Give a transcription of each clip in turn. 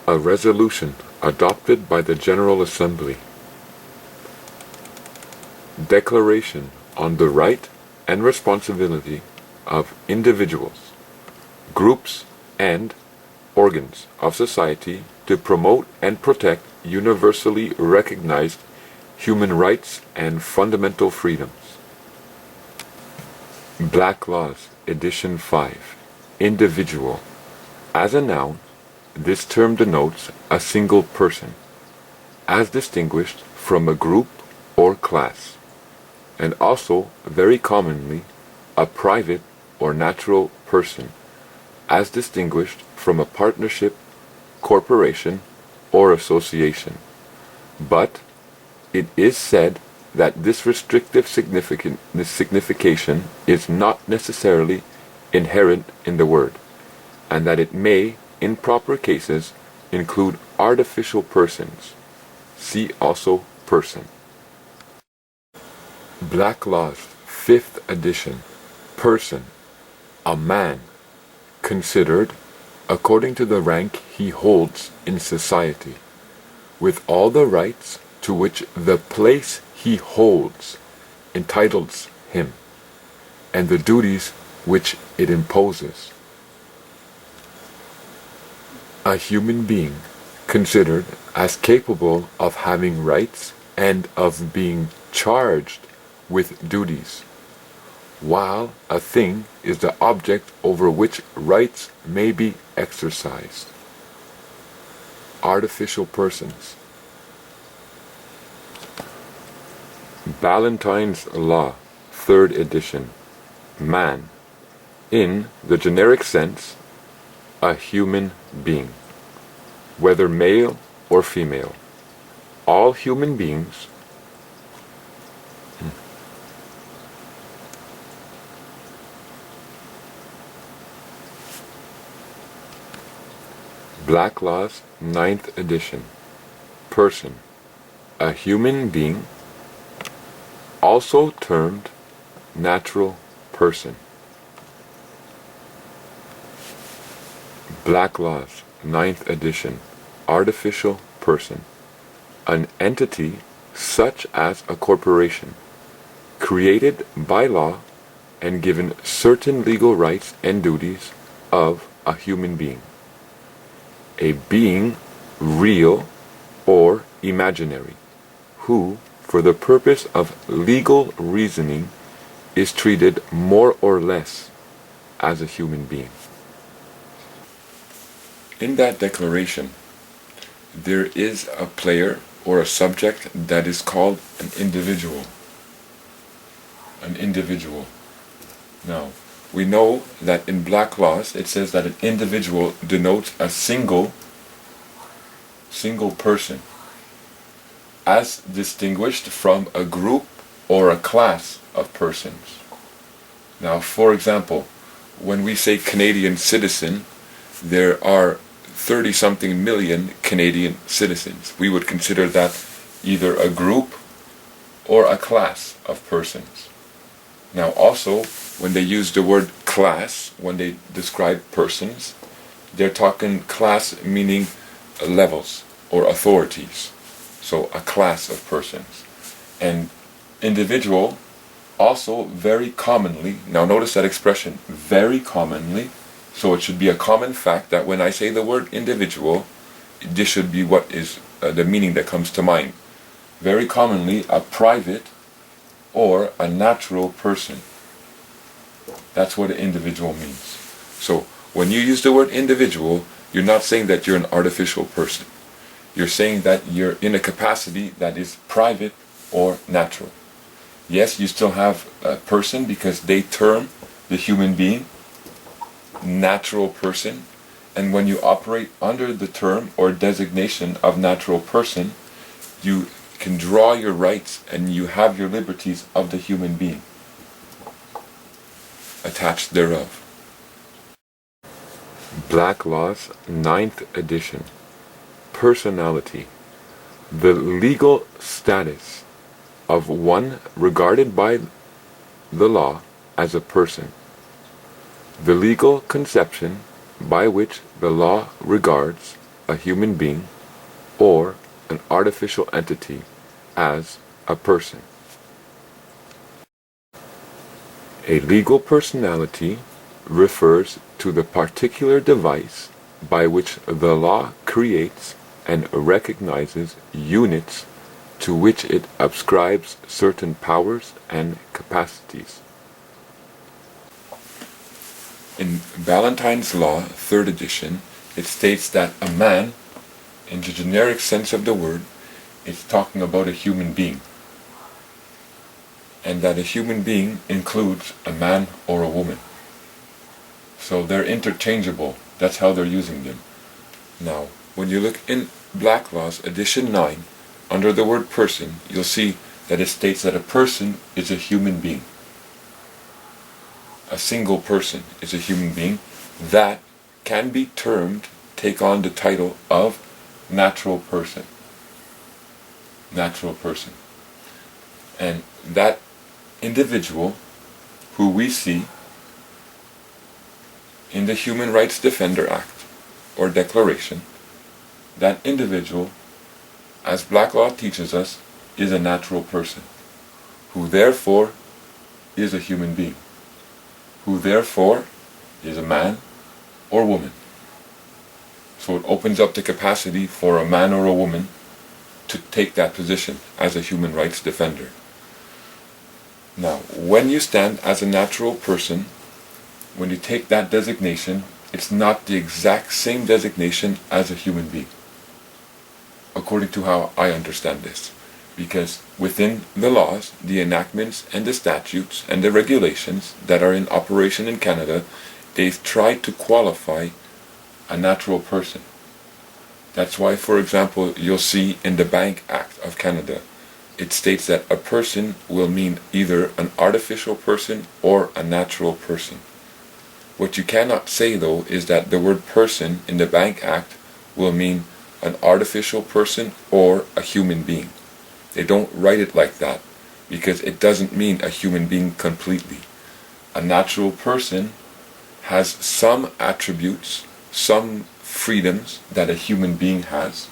A resolution adopted by the General Assembly. Declaration on the right and responsibility of individuals, groups, and organs of society to promote and protect universally recognized human rights and fundamental freedoms. Black Laws, Edition 5. Individual. As a noun, this term denotes a single person, as distinguished from a group or class, and also, very commonly, a private or natural person, as distinguished from a partnership, corporation, or association. But it is said that this restrictive signification is not necessarily inherent in the word, and that it may, in proper cases, include artificial persons. See also person. Black Laws, 5th edition. Person. A man, considered according to the rank he holds in society, with all the rights to which the place he holds entitles him, and the duties which it imposes. A human being, considered as capable of having rights and of being charged with duties, while a thing is the object over which rights may be exercised. Artificial persons. Ballantyne's Law, 3rd edition. Man, in the generic sense, a human being, whether male or female. All human beings Black Laws, 9th edition. Person. A human being, also termed natural person. Black Laws, 9th edition. Artificial person. An entity such as a corporation, created by law and given certain legal rights and duties of a human being. A being real or imaginary, who, for the purpose of legal reasoning, is treated more or less as a human being. In that declaration, there is a player or a subject that is called an individual. An individual. Now, we know that in Black Laws it says that an individual denotes a single person, as distinguished from a group or a class of persons. Now, for example, when we say Canadian citizen, there are 30-something million Canadian citizens. We would consider that either a group or a class of persons. Now also, when they use the word class, when they describe persons, they're talking class meaning levels or authorities. So a class of persons. And individual also very commonly, now notice that expression, very commonly, so it should be a common fact that when I say the word individual, this should be what is the meaning that comes to mind. Very commonly, a private or a natural person. That's what an individual means. So when you use the word individual, you're not saying that you're an artificial person. You're saying that you're in a capacity that is private or natural. Yes, you still have a person because they term the human being natural person, and when you operate under the term or designation of natural person, you can draw your rights and you have your liberties of the human being attached thereof. Black Laws, 9th edition. Personality. The legal status of one regarded by the law as a person. The legal conception by which the law regards a human being or an artificial entity as a person. A legal personality refers to the particular device by which the law creates and recognizes units to which it ascribes certain powers and capacities. In Ballantyne's Law, 3rd edition, it states that a man, in the generic sense of the word, is talking about a human being, and that a human being includes a man or a woman. So they're interchangeable. That's how they're using them. Now, when you look in Black Laws, edition 9, under the word person, you'll see that it states that a person is a human being. A single person is a human being that can be termed, take on the title of natural person. Natural person. And that individual who we see in the Human Rights Defender Act or Declaration, that individual, as Black Law teaches us, is a natural person, who therefore is a human being, who therefore is a man or woman. So it opens up the capacity for a man or a woman to take that position as a human rights defender. Now, when you stand as a natural person, when you take that designation, it's not the exact same designation as a human being, according to how I understand this. Because within the laws, the enactments and the statutes and the regulations that are in operation in Canada, they've tried to qualify a natural person. That's why, for example, you'll see in the Bank Act of Canada, it states that a person will mean either an artificial person or a natural person. What you cannot say, though, is that the word person in the Bank Act will mean an artificial person or a human being. They don't write it like that because it doesn't mean a human being completely. A natural person has some attributes, some freedoms that a human being has,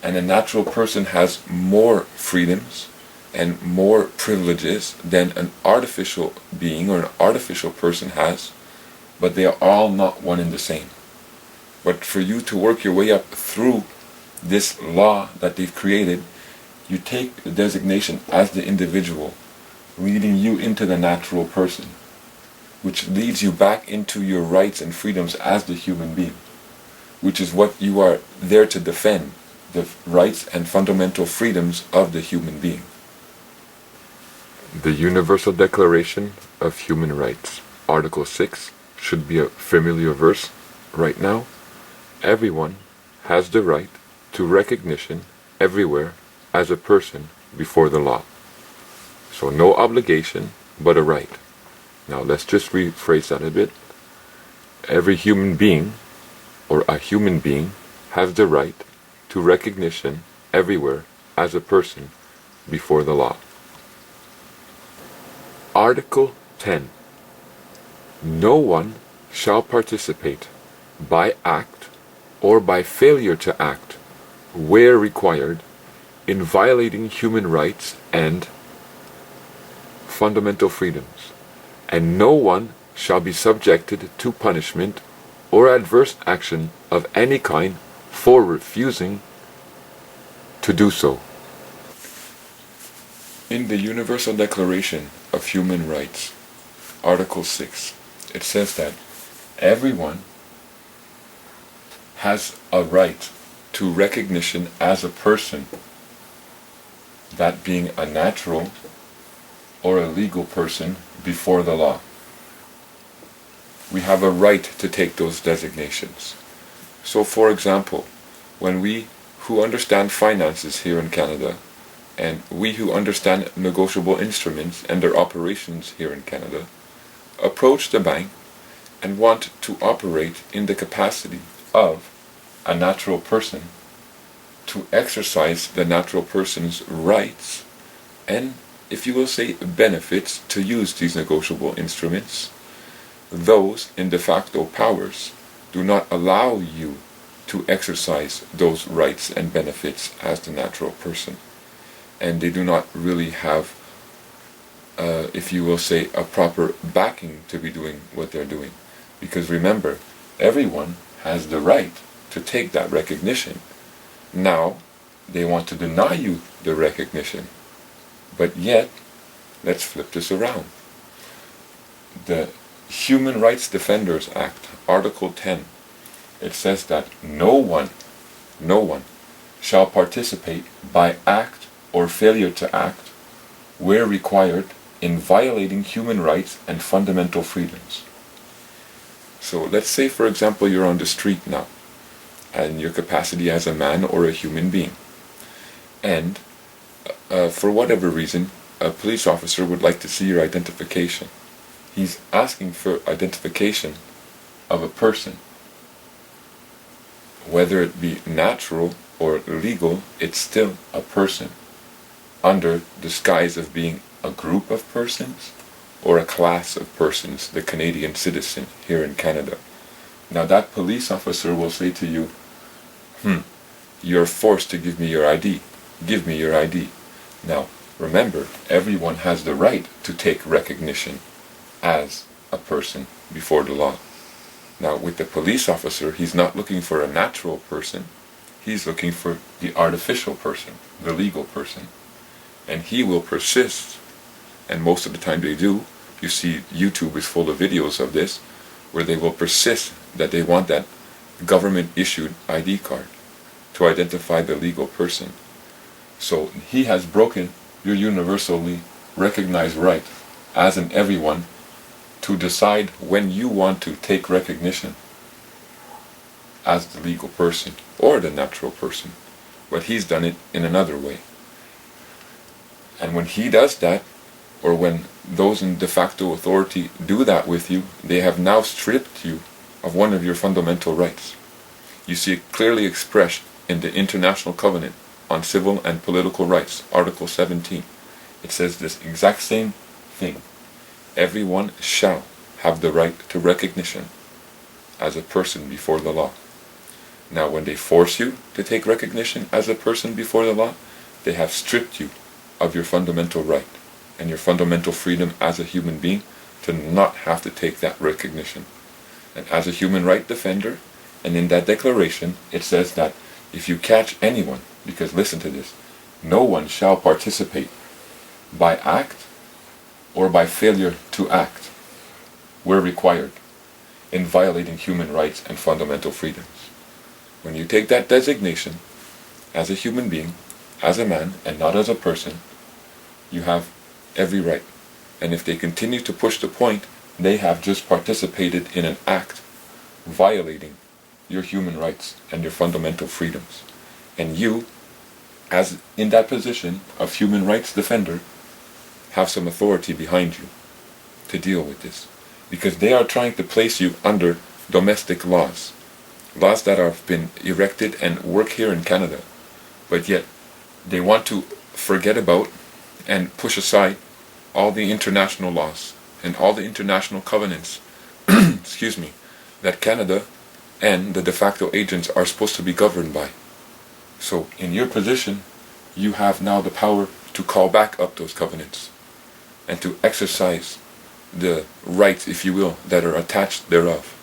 and a natural person has more freedoms and more privileges than an artificial being or an artificial person has, but they are all not one and the same. But for you to work your way up through this law that they've created, you take the designation as the individual, leading you into the natural person, which leads you back into your rights and freedoms as the human being, which is what you are there to defend, the rights and fundamental freedoms of the human being. The Universal Declaration of Human Rights, Article 6, should be a familiar verse right now. Everyone has the right to recognition everywhere as a person before the law. So no obligation, but a right. Now let's just rephrase that a bit. Every human being, or a human being, has the right to recognition everywhere as a person before the law. Article 10. No one shall participate by act or by failure to act, where required, in violating human rights and fundamental freedoms, and no one shall be subjected to punishment or adverse action of any kind for refusing to do so. In the Universal Declaration of Human Rights, Article 6, it says that everyone has a right to recognition as a person, that being a natural or a legal person before the law. We have a right to take those designations. So, for example, when we who understand finances here in Canada, and we who understand negotiable instruments and their operations here in Canada, approach the bank and want to operate in the capacity of a natural person, to exercise the natural person's rights and, if you will say, benefits to use these negotiable instruments, those in de facto powers do not allow you to exercise those rights and benefits as the natural person. And they do not really have, if you will say, a proper backing to be doing what they're doing. Because remember, everyone has the right to take that recognition. Now, they want to deny you the recognition. But yet, let's flip this around. The Human Rights Defenders Act, Article 10, it says that no one shall participate by act or failure to act, where required, in violating human rights and fundamental freedoms. So let's say, for example, you're on the street now, and your capacity as a man or a human being. And for whatever reason, a police officer would like to see your identification. He's asking for identification of a person. Whether it be natural or legal, it's still a person, under the guise of being a group of persons or a class of persons, the Canadian citizen here in Canada. Now that police officer will say to you, you're forced to give me your ID. Give me your ID. Now, remember, everyone has the right to take recognition as a person before the law. Now, with the police officer, he's not looking for a natural person. He's looking for the artificial person, the legal person. And he will persist, and most of the time they do. You see, YouTube is full of videos of this, where they will persist that they want that government-issued ID card to identify the legal person. So he has broken your universally recognized right as an everyone to decide when you want to take recognition as the legal person or the natural person. But he's done it in another way. And when he does that, or when those in de facto authority do that with you, they have now stripped you of one of your fundamental rights. You see it clearly expressed in the International Covenant on Civil and Political Rights, Article 17. It says this exact same thing. Everyone shall have the right to recognition as a person before the law. Now, when they force you to take recognition as a person before the law, they have stripped you of your fundamental right and your fundamental freedom as a human being to not have to take that recognition. And as a human right defender, and in that declaration, it says that if you catch anyone, because listen to this, no one shall participate by act or by failure to act, where required, in violating human rights and fundamental freedoms. When you take that designation as a human being, as a man, and not as a person, you have every right. And if they continue to push the point, they have just participated in an act violating your human rights and your fundamental freedoms. And you, as in that position of human rights defender, have some authority behind you to deal with this. Because they are trying to place you under domestic laws. Laws that have been erected and work here in Canada. But yet, they want to forget about and push aside all the international laws and all the international covenants, excuse me, that Canada and the de facto agents are supposed to be governed by. So, in your position, you have now the power to call back up those covenants and to exercise the rights, if you will, that are attached thereof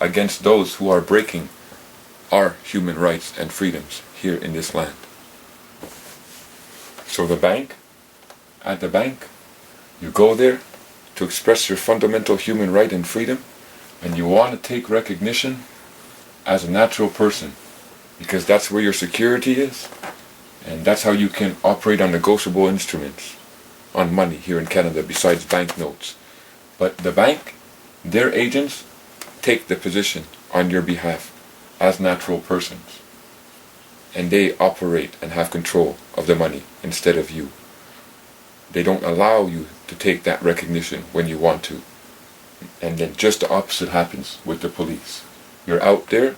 against those who are breaking our human rights and freedoms here in this land. So at the bank, you go there to express your fundamental human right and freedom, and you want to take recognition as a natural person, because that's where your security is, and that's how you can operate on negotiable instruments, on money here in Canada besides banknotes. But the bank, their agents, take the position on your behalf as natural persons. And they operate and have control of the money instead of you. They don't allow you to take that recognition when you want to. And then just the opposite happens with the police. You're out there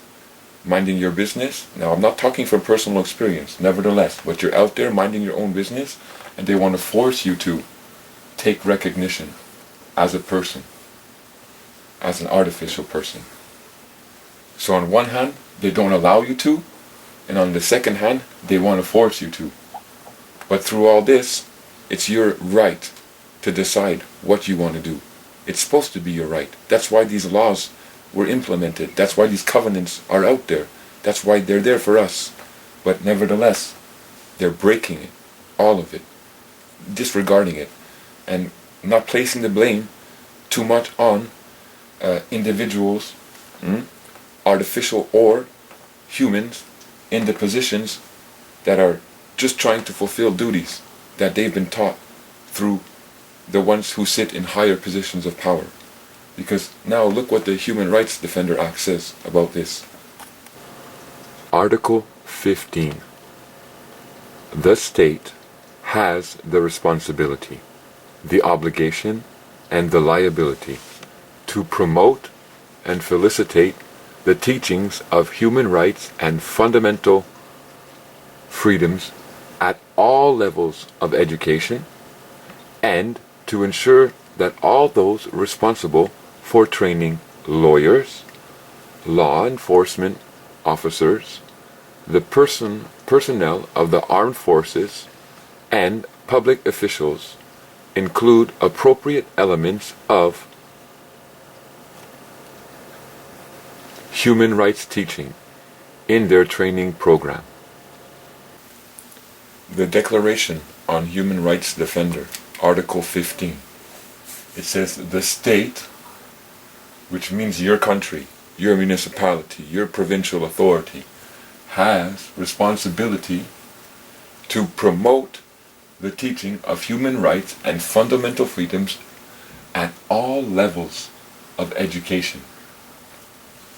minding your business. Now, I'm not talking from personal experience, nevertheless, but you're out there minding your own business, and they want to force you to take recognition as a person, as an artificial person. So on one hand, they don't allow you to, and on the second hand, they want to force you to. But through all this, it's your right to decide what you want to do. It's supposed to be your right. That's why these laws were implemented. That's why these covenants are out there. That's why they're there for us. But nevertheless, they're breaking it, all of it, disregarding it, and not placing the blame too much on individuals, artificial or humans, in the positions that are just trying to fulfill duties that they've been taught through the ones who sit in higher positions of power. Because now look what the Human Rights Defender Act says about this. Article 15. The state has the responsibility, the obligation, and the liability to promote and felicitate the teachings of human rights and fundamental freedoms at all levels of education, and to ensure that all those responsible for training lawyers, law enforcement officers, the personnel of the armed forces, and public officials include appropriate elements of human rights teaching in their training program. The Declaration on Human Rights Defender, Article 15. It says the state, which means your country, your municipality, your provincial authority, has responsibility to promote the teaching of human rights and fundamental freedoms at all levels of education.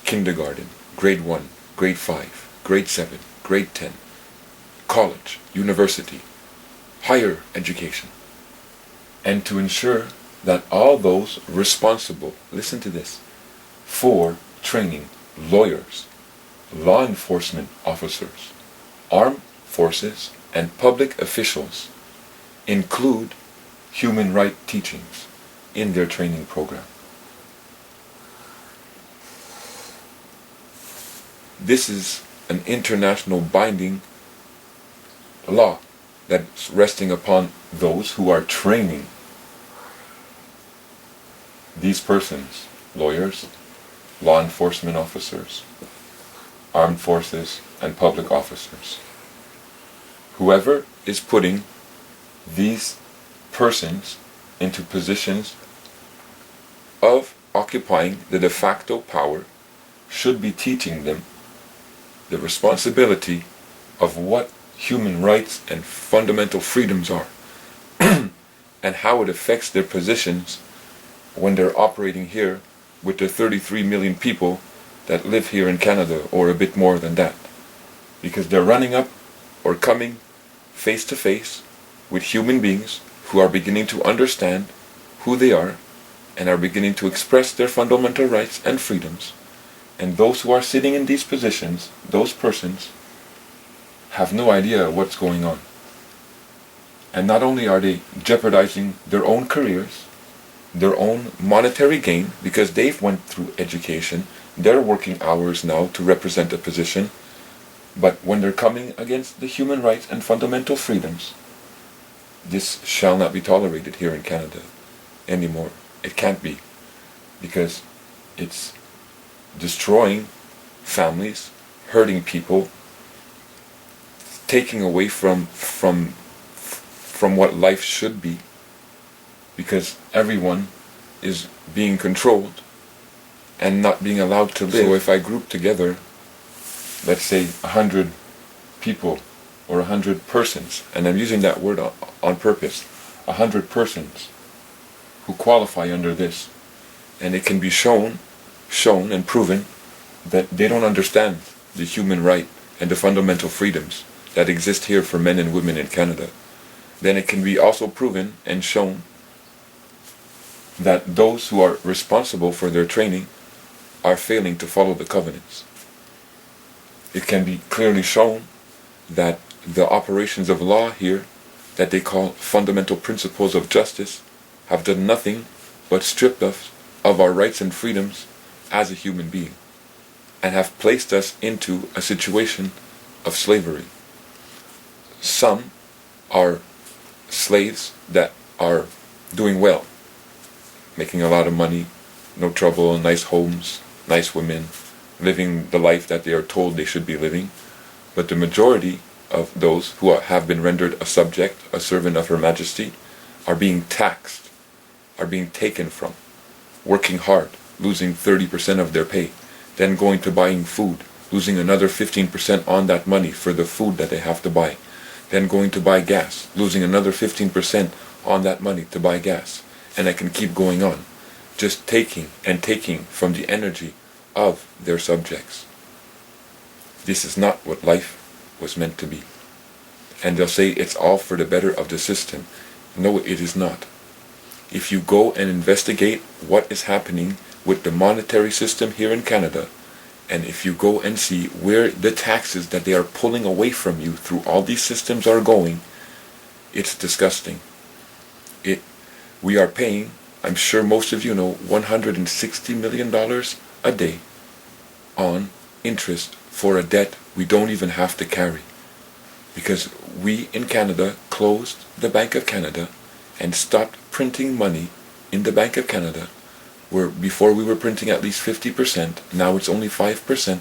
Kindergarten, grade 1, grade 5, grade 7, grade 10, college, university, higher education. And to ensure that all those responsible, listen to this, for training lawyers, law enforcement officers, armed forces, and public officials include human rights teachings in their training program. This is an international binding law that's resting upon those who are training these persons, lawyers, law enforcement officers, armed forces, and public officers. Whoever is putting these persons into positions of occupying the de facto power should be teaching them the responsibility of what human rights and fundamental freedoms are and how it affects their positions when they're operating here with the 33 million people that live here in Canada, or a bit more than that. Because they're running up or coming face to face with human beings who are beginning to understand who they are and are beginning to express their fundamental rights and freedoms. And those who are sitting in these positions, those persons, have no idea what's going on. And not only are they jeopardizing their own careers, their own monetary gain, because they've went through education, they're working hours now to represent a position, but when they're coming against the human rights and fundamental freedoms, this shall not be tolerated here in Canada anymore. It can't be, because it's destroying families, hurting people, taking away from what life should be, because everyone is being controlled and not being allowed to live. So if I group together, let's say 100 people or 100 persons, and I'm using that word on purpose, 100 persons who qualify under this, and it can be shown and proven that they don't understand the human right and the fundamental freedoms that exist here for men and women in Canada, then it can be also proven and shown that those who are responsible for their training are failing to follow the covenants. It can be clearly shown that the operations of law here, that they call fundamental principles of justice, have done nothing but stripped us of our rights and freedoms as a human being. and have placed us into a situation of slavery. Some are slaves that are doing well, making a lot of money, no trouble, nice homes, nice women, living the life that they are told they should be living. But the majority of those who have been rendered a subject, a servant of Her Majesty, are being taxed, are being taken from, working hard, losing 30% of their pay, then going to buying food, losing another 15% on that money for the food that they have to buy, then going to buy gas, losing another 15% on that money to buy gas. And I can keep going on, just taking and taking from the energy of their subjects. This is not what life was meant to be. And they'll say it's all for the better of the system. No, it is not. If you go and investigate what is happening with the monetary system here in Canada, and if you go and see where the taxes that they are pulling away from you through all these systems are going, it's disgusting. We are paying, I'm sure most of you know, $160 million a day on interest for a debt we don't even have to carry. Because we in Canada closed the Bank of Canada and stopped printing money in the Bank of Canada, where before we were printing at least 50%, now it's only 5%.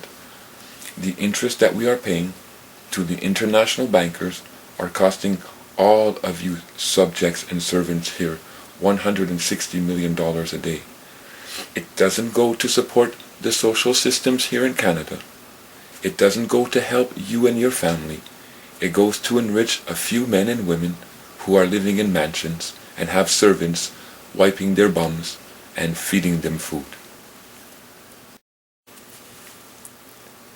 The interest that we are paying to the international bankers are costing all of you subjects and servants here $160 million a day. It doesn't go to support the social systems here in Canada. It doesn't go to help you and your family. It goes to enrich a few men and women who are living in mansions and have servants wiping their bums and feeding them food.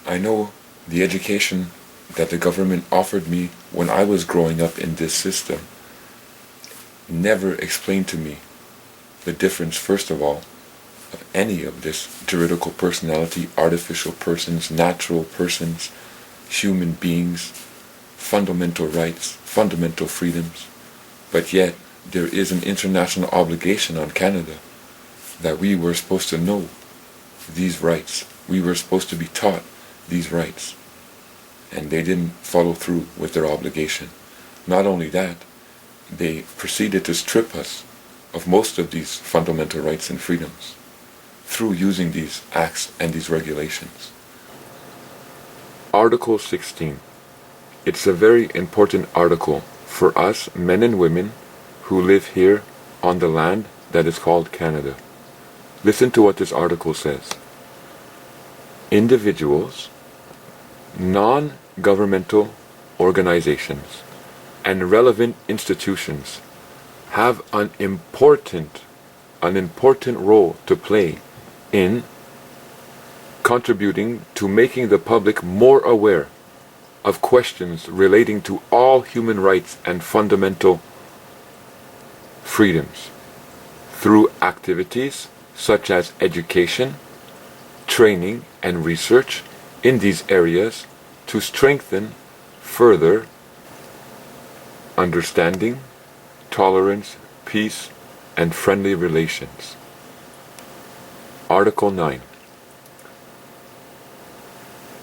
I know the education that the government offered me when I was growing up in this system never explained to me the difference, first of all, of any of this juridical personality, artificial persons, natural persons, human beings, fundamental rights, fundamental freedoms. But yet, there is an international obligation on Canada that we were supposed to know these rights. We were supposed to be taught these rights. And they didn't follow through with their obligation. Not only that, they proceeded to strip us of most of these fundamental rights and freedoms through using these acts and these regulations. Article 16. It's a very important article for us men and women who live here on the land that is called Canada. Listen to what this article says. Individuals, non-governmental organizations, and relevant institutions have an important role to play in contributing to making the public more aware of questions relating to all human rights and fundamental freedoms through activities such as education, training, and research in these areas to strengthen further understanding, tolerance, peace, and friendly relations. Article 9.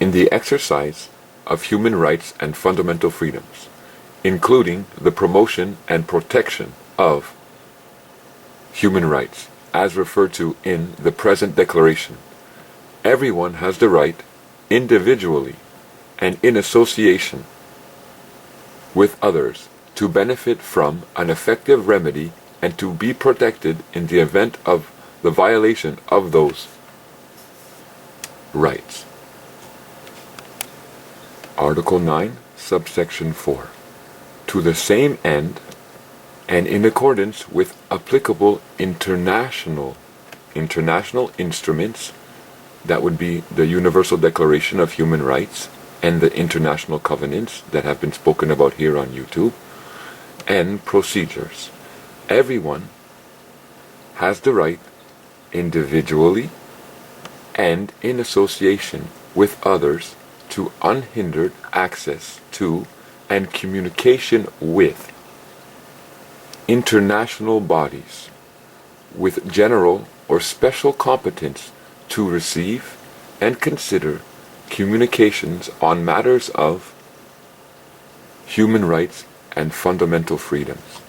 In the exercise of human rights and fundamental freedoms, including the promotion and protection of human rights, as referred to in the present declaration, everyone has the right, individually and in association with others, to benefit from an effective remedy and to be protected in the event of the violation of those rights. Article 9, subsection 4. To the same end, and in accordance with applicable international instruments, that would be the Universal Declaration of Human Rights and the international covenants that have been spoken about here on YouTube, and procedures. Everyone has the right, individually and in association with others, to unhindered access to and communication with international bodies with general or special competence to receive and consider communications on matters of human rights and fundamental freedoms.